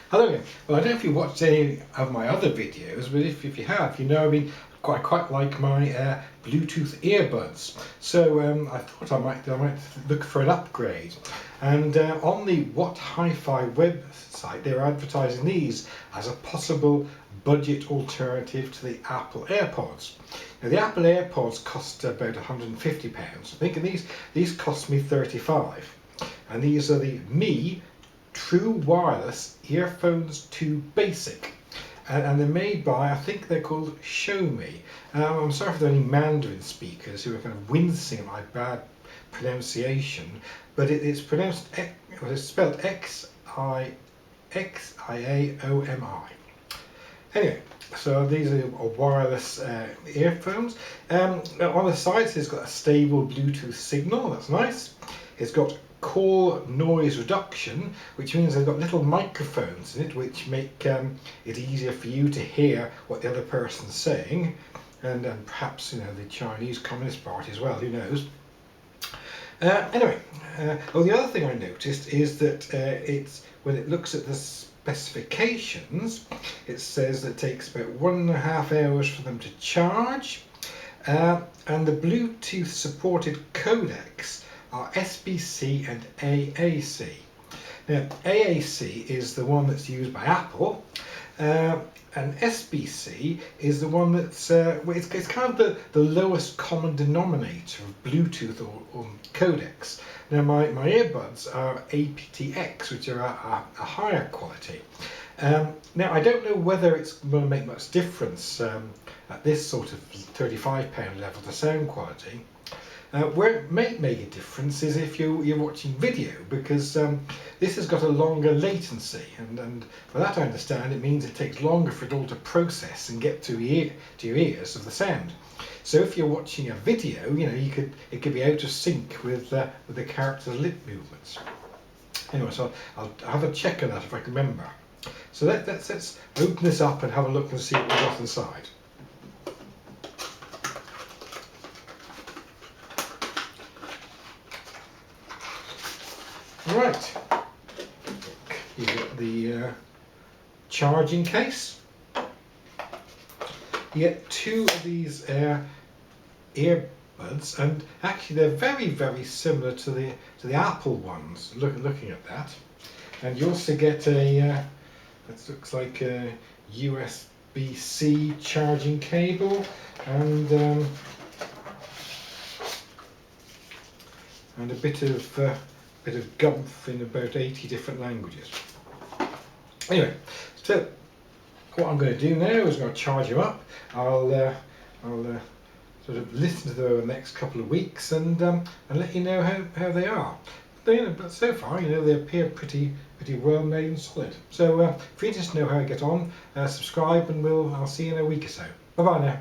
Hello again. Well, I don't know if you watched any of my other videos, but if you have, you know I quite like my Bluetooth earbuds. So I thought I might look for an upgrade. And on the What Hi-Fi website, they're advertising these as a possible budget alternative to the Apple AirPods. Now, the Apple AirPods cost about £150. I think, and these cost me £35. And these are the True Wireless Earphones 2 Basic, and they're made by, I think they're called Xiaomi. I'm sorry for any Mandarin speakers who are kind of wincing at my bad pronunciation, but it's pronounced, it's spelled Xiaomi. Anyway, so these are wireless earphones. On the sides, it's got a stable Bluetooth signal. That's nice. It's got call noise reduction, which means they've got little microphones in it which make it easier for you to hear what the other person's saying, and perhaps the Chinese Communist Party as well, who knows. Anyway, the other thing I noticed is that when it looks at the specifications, it says that it takes about 1.5 hours for them to charge, and the Bluetooth supported codecs are SBC and AAC. Now, AAC is the one that's used by Apple, and SBC is the one that's it's kind of the lowest common denominator of Bluetooth or codecs. Now, my earbuds are aptX, which are a higher quality. Now, I don't know whether it's going to make much difference at this sort of £35 level, the sound quality. Where it may make a difference is if you're watching video, because this has got a longer latency, and for that I understand it means it takes longer for it all to process and get to your ears of the sound. So if you're watching a video, it could be out of sync with the character's lip movements. Anyway, so I'll have a check on that if I can remember. So let's open this up and have a look and see what we've got inside. Right, you get the charging case. You get two of these earbuds, and actually they're very, very similar to the Apple ones. Looking at that, and you also get a that looks like a USB-C charging cable, and a bit of gumph in about 80 different languages. Anyway, so what I'm going to do now is I'm going to charge them up. I'll sort of listen to them over the next couple of weeks and let you know how they are. But so far, they appear pretty well made and solid. So if you just know how I get on, subscribe, and I'll see you in a week or so. Bye bye now.